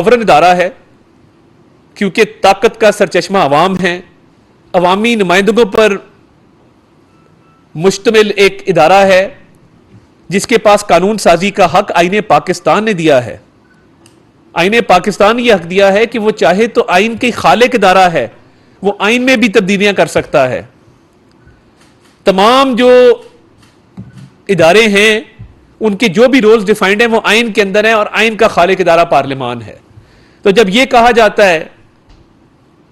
Sovereign इदारा है क्योंकि ताकत का सरचश्मा अवाम है, अवामी नुमाइंदों पर मुश्तमिल एक इदारा है जिसके पास कानून साजी का हक आईने पाकिस्तान ने दिया है। आईने पाकिस्तान ने यह हक दिया है कि वो चाहे तो आइन के खालिक इदारा है, वो आइन में भी तब्दीलियां कर सकता है। तमाम जो इदारे हैं उनके जो भी रोल्स डिफाइंड हैं वो आइन के अंदर है और आइन का खालिक इदारा पार्लियामान है। तो जब यह कहा जाता है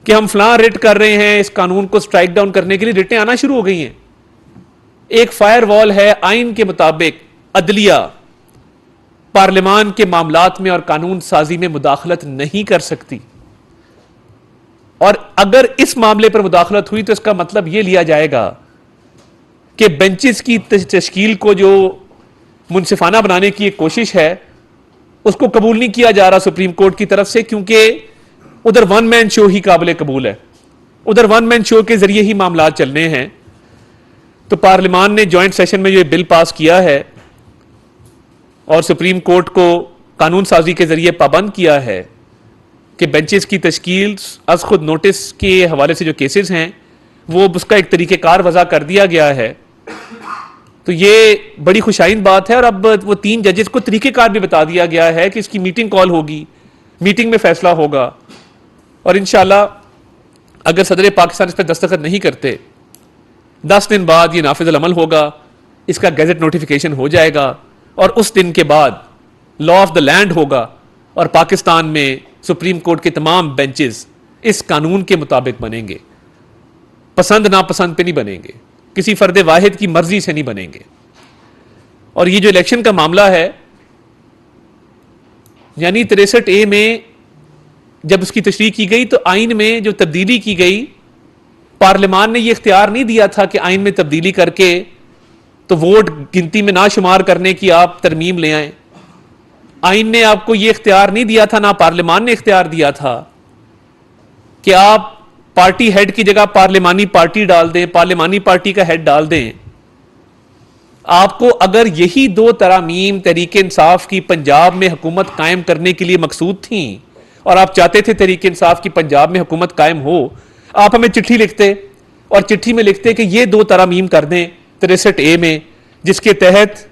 कि हम फलां रिट कर रहे हैं इस कानून को स्ट्राइक डाउन करने के लिए, रिटें आना शुरू हो गई हैं। एक फायर वॉल है, आइन के मुताबिक अदलिया पार्लियामान के मामलात में और कानून साजी में मुदाखलत नहीं कर सकती, और अगर इस मामले पर मुदाखलत हुई तो इसका मतलब यह लिया जाएगा कि बेंचेस की तश्कील को जो मुनसिफाना बनाने की एक कोशिश है उसको कबूल नहीं किया जा रहा सुप्रीम कोर्ट की तरफ से, क्योंकि उधर वन मैन शो ही काबिल कबूल है, उधर वन मैन शो के जरिए ही मामला चलने हैं। तो पार्लियामान ने जॉइंट सेशन में ये बिल पास किया है और सुप्रीम कोर्ट को कानून साजी के जरिए पाबंद किया है कि बेंचेस की तश्कील अज खुद नोटिस के हवाले से जो केसेस हैं वो उसका एक तरीक़ेकार वज़ा कर दिया गया है। तो ये बड़ी खुशाइन बात है, और अब वो 3 जजेस को तरीक़ेकार भी बता दिया गया है कि इसकी मीटिंग कॉल होगी, मीटिंग में फैसला होगा, और इंशाल्लाह अगर सदर पाकिस्तान इस पर दस्तखत नहीं करते 10 दिन बाद ये नाफिज़ अमल होगा, इसका गैजेट नोटिफिकेशन हो जाएगा और उस दिन के बाद लॉ ऑफ द लैंड होगा और पाकिस्तान में सुप्रीम कोर्ट के तमाम बेंचेस इस कानून के मुताबिक बनेंगे, पसंद नापसंद पे नहीं बनेंगे, किसी फर्द वाहिद की मर्जी से नहीं बनेंगे। और ये जो इलेक्शन का मामला है, यानी 63A में जब उसकी तशरीह की गई तो आइन में जो तब्दीली की गई, पार्लियामान ने यह इख्तियार नहीं दिया था कि आइन में तब्दीली करके तो वोट गिनती में ना शुमार करने की आप तरमीम ले आए। आइन ने आपको यह इख्तियार नहीं दिया था, ना पार्लियामान ने इख्तियार दिया था कि आप पार्टी हेड की जगह पार्लियामानी पार्टी डाल दें, पार्लियामानी पार्टी का हेड डाल दें। आपको अगर यही 2 तरामीम तहरीक इंसाफ की पंजाब में हुकूमत कायम करने के लिए मकसूद थी और आप चाहते थे तहरीक इंसाफ की पंजाब में हुकूमत कायम हो, आप हमें चिट्ठी लिखते और चिट्ठी में लिखते कि ये 2 तरामीम कर दें 63A में, जिसके तहत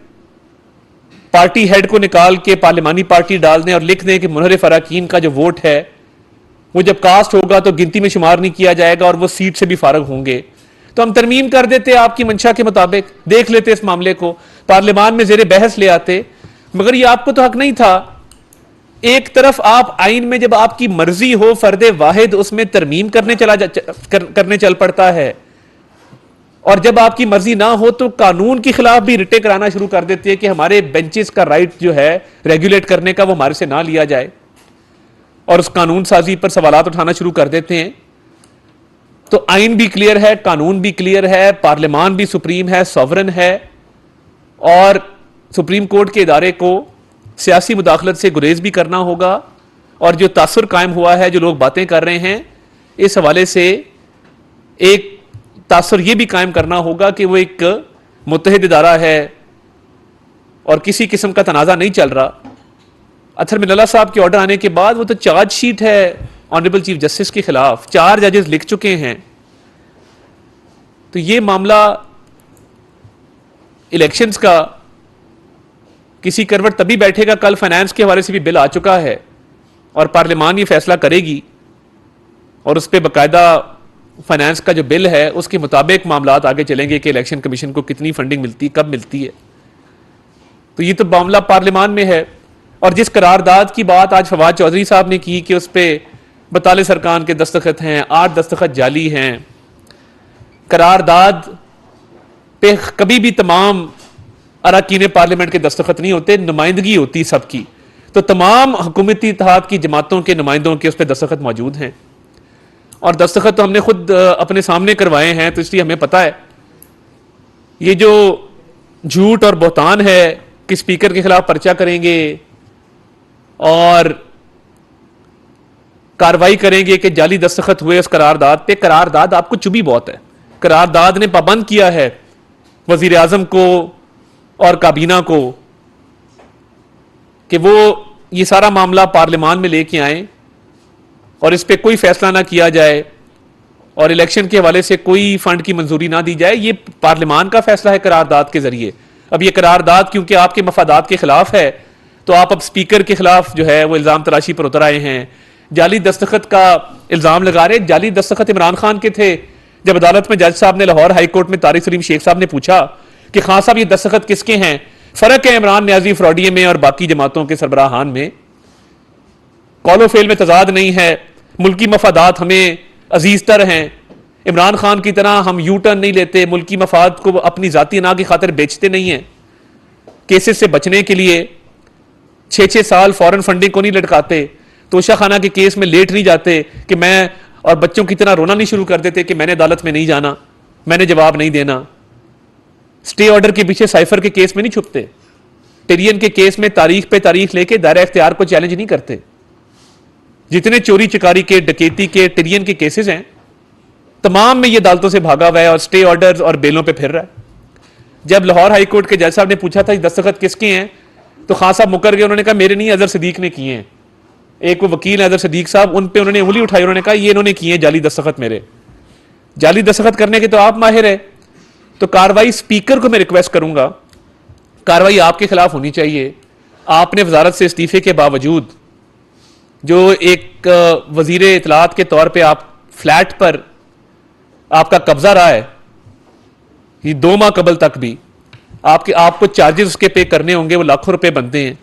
पार्टी हेड को निकाल के पार्लियामानी पार्टी डाल दें और लिख दें कि मुनहरिफ अरकान का जो वोट है वो जब कास्ट होगा तो गिनती में शुमार नहीं किया जाएगा और वो सीट से भी फारग होंगे। तो हम तरमीम कर देते आपकी मंशा के मुताबिक, देख लेते इस मामले को, पार्लियामान में जेरे बहस ले आते, मगर ये आपको तो हक नहीं था। एक तरफ आप आइन में जब आपकी मर्जी हो फर्द वाहिद उसमें तरमीम करने चल पड़ता है, और जब आपकी मर्जी ना हो तो कानून के खिलाफ भी रिटे कराना शुरू कर देती है कि हमारे बेंचेस का राइट जो है रेगुलेट करने का वो हमारे से ना लिया जाए, और उस कानून साजी पर सवालात उठाना शुरू कर देते हैं। तो आइन भी क्लियर है, कानून भी क्लियर है, पार्लियामान भी सुप्रीम है, सॉवरन है, और सुप्रीम कोर्ट के इदारे को सियासी मुदाखलत से गुरेज भी करना होगा। और जो तासुर कायम हुआ है, जो लोग बातें कर रहे हैं, इस हवाले से एक तासुर यह भी कायम करना होगा कि वो एक मुत्तहिद इदारा है और किसी किस्म का तनाज़ा नहीं चल रहा। अथर मिनल्ला साहब के ऑर्डर आने के बाद वो तो चार्जशीट है ऑनरेबल चीफ जस्टिस के खिलाफ, 4 जजेस लिख चुके हैं। तो ये मामला इलेक्शंस का किसी करवट तभी बैठेगा, कल फाइनेंस के हवाले से भी बिल आ चुका है और पार्लियामान ये फैसला करेगी और उस पर बाकायदा फाइनेंस का जो बिल है उसके मुताबिक मामलात आगे चलेंगे कि इलेक्शन कमीशन को कितनी फंडिंग मिलती, कब मिलती है। तो ये तो मामला पार्लियामान में है। और जिस करारदाद की बात आज फवाद चौधरी साहब ने की कि उस पर बताले सरकार के दस्तखत हैं, 8 दस्तखत जाली हैं, करारदाद पे कभी भी तमाम अरकान पार्लियामेंट के दस्तखत नहीं होते, नुमाइंदगी होती सबकी। तो तमाम हुकूमती इत्तेहाद की जमातों के नुमाइंदों के उस पर दस्तखत मौजूद हैं, और दस्तखत तो हमने खुद अपने सामने करवाए हैं, तो इसलिए हमें पता है ये जो झूठ और बहतान है कि स्पीकर के खिलाफ पर्चा करेंगे और कार्रवाई करेंगे कि जाली दस्तखत हुए उस करारदाद पे। करारदाद आपको चुभी बहुत है। करारदाद ने पाबंद किया है वजीर आजम को और काबीना को कि वो ये सारा मामला पार्लियामान में लेके आए और इस पर कोई फैसला ना किया जाए और इलेक्शन के हवाले से कोई फंड की मंजूरी ना दी जाए, ये पार्लियामान का फैसला है करारदाद के जरिए। अब ये करारदाद क्योंकि आपके मफादात के खिलाफ है, तो आप अब स्पीकर के खिलाफ जो है वो इल्जाम तराशी पर उतर आए हैं, जाली दस्तखत का इल्जाम लगा रहे। जाली दस्तखत इमरान खान के थे। जब अदालत में जज साहब ने, लाहौर हाई कोर्ट में तारिक सलीम शेख साहब ने पूछा कि खान साहब ये दस्तखत किसके हैं, फर्क है इमरान न्याजी फ्रॉडिये में और बाकी जमातों के सरबराहान में, कॉलो फेल में तजाद नहीं है, मुल्की मफादात हमें अजीज तर हैं, इमरान खान की तरह हम यू टर्न नहीं लेते, मुल्की मफाद को अपनी जाती ना की खातिर बेचते नहीं हैं, केसेस से बचने के लिए 6-6 साल फॉरेन फंडिंग को नहीं लटकाते, तोशा खाना के केस में लेट नहीं जाते कि मैं और बच्चों की तरह रोना नहीं शुरू कर देते कि मैंने अदालत में नहीं जाना, मैंने जवाब नहीं देना। स्टे ऑर्डर के पीछे साइफर के केस में नहीं छुपते, टिरियन के केस में तारीख पे तारीख लेके दायरा इख्तियार को चैलेंज नहीं करते। जितने चोरी चकारी के, डकैती के, टिरियन के केसेस हैं, तमाम में ये अदालतों से भागा हुआ है और स्टे ऑर्डर और बेलों पे फिर रहा है। जब लाहौर हाई कोर्ट के जज साहब ने पूछा था दस्तखत किसके हैं, तो खान साहब मुकर गए। उन्होंने कहा मेरे नहीं, अजहर सिद्दीक ने किए हैं। एक वो वकील है अजहर सिद्दीक साहब, उन पे उन्होंने उंगली उठाई, उन्होंने कहा ये इन्होंने किए हैं जाली दस्तखत मेरे। जाली दस्तखत करने के तो आप माहिर है, तो कार्रवाई स्पीकर को मैं रिक्वेस्ट करूंगा, कार्रवाई आपके खिलाफ होनी चाहिए। आपने वजारत से इस्तीफे के बावजूद जो एक वजीर इतलात के तौर पे आप फ्लैट पर आपका कब्जा रहा है, ये 2 माह कबल तक भी आपको चार्जेस उसके पे करने होंगे, वो लाखों रुपए बनते हैं।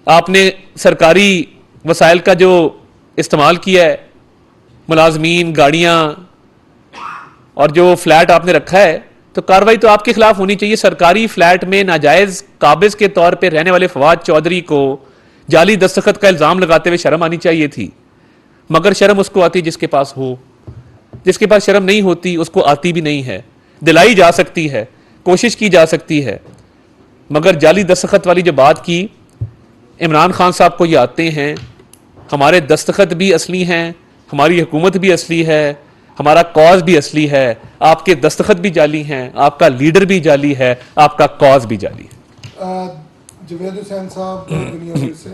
आपने सरकारी वसाइल का जो इस्तेमाल किया है, मुलाजमीन, गाड़ियां और जो फ्लैट आपने रखा है, तो कार्रवाई तो आपके खिलाफ होनी चाहिए। सरकारी फ्लैट में नाजायज काबिज के तौर पे रहने वाले फवाद चौधरी को जाली दस्तखत का इल्जाम लगाते हुए शर्म आनी चाहिए थी, मगर शर्म उसको आती जिसके पास हो, जिसके पास शर्म नहीं होती उसको आती भी नहीं है। दिलाई जा सकती है, कोशिश की जा सकती है, मगर जाली दस्तखत वाली जो बात की, इमरान खान साहब को ये आते हैं, हमारे दस्तखत भी असली हैं, हमारी हुकूमत भी असली है, हमारा कॉज भी असली है, आपके दस्तखत भी जाली हैं, आपका लीडर भी जाली है, आपका कॉज भी जाली है। जवेद हुसैन साहब दुनिया से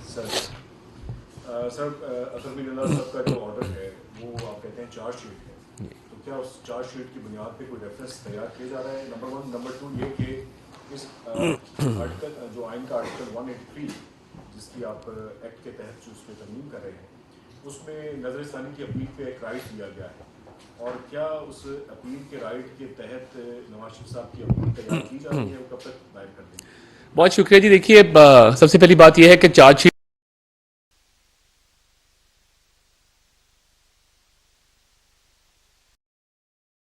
सर, अतरबिल्ला साहब का जो ऑर्डर है वो आप कहते हैं चार्जशीट है, तो क्या उस चार्जशीट की बुनियाद पे कोई रेफरेंस तैयार किया जा रहा है? नंबर 1। नंबर 2 ये कि इस आर्टिकल जो आइन का आर्टिकल 183 जिसकी आप एक्ट के तहत जो उसमें तरमीम कर रहे हैं, उसमें नजरसानी की अपील पे एक राइट दिया गया है, और क्या उस अपील के राइट के तहत नवाज शरीफ साहब की अपील तैयार की जा रही है, वो कब तक दायर कर देंगे? बहुत शुक्रिया जी। देखिए, सबसे पहली बात यह है कि चार्जशीट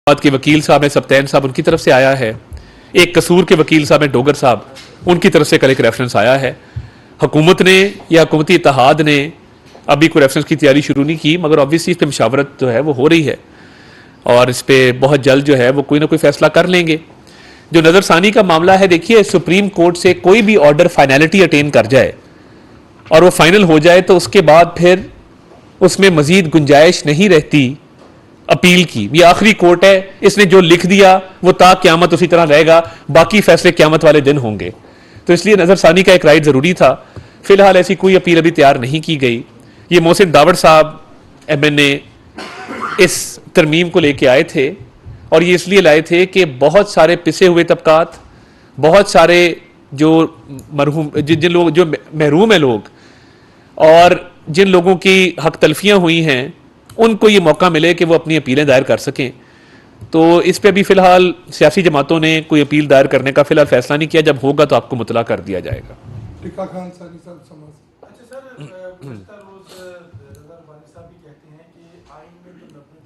के वकील साहब हैं सब्तैन साहब, उनकी तरफ से आया है। एक कसूर के वकील साहब हैं डोगर साहब, उनकी तरफ से कल एक रेफरेंस आया है। हुकूमत ने या हुकूमती इत्तेहाद ने अभी कोई रेफरेंस की तैयारी शुरू नहीं की, मगर ऑब्वियसली इस पर मशावरत जो है वो हो रही है और इस पर बहुत जल्द जो है वो कोई ना कोई फैसला कर लेंगे। जो नज़रसानी का मामला है, देखिए सुप्रीम कोर्ट से कोई भी ऑर्डर फाइनलिटी अटेन कर जाए और वो फाइनल हो जाए, तो उसके बाद फिर उसमें मजीद गुंजाइश नहीं रहती अपील की। ये आखिरी कोर्ट है, इसने जो लिख दिया वो ता क़यामत उसी तरह रहेगा, बाकी फैसले क़यामत वाले दिन होंगे। तो इसलिए नज़रसानी का एक राइट ज़रूरी था। फिलहाल ऐसी कोई अपील अभी तैयार नहीं की गई। ये मोहसिन दावड़ साहब MNA इस तरमीम को लेके आए थे और ये इसलिए लाए थे कि बहुत सारे पिसे हुए तबकात, बहुत सारे जो मरहूम जिन लोग जो महरूम है लोग और जिन लोगों की हक तलफियाँ हुई हैं, उनको ये मौका मिले कि वो अपनी अपीलें दायर कर सकें। तो इस पर अभी फ़िलहाल सियासी जमातों ने कोई अपील दायर करने का फ़िलहाल फैसला नहीं किया। जब होगा तो आपको मुतला कर दिया जाएगा। टिक्का खान सानी साहब समझ। अच्छा सर, गुज़श्ता रोज़ रज़ा रब्बानी साहब भी कहते हैं कि आइन में जो 90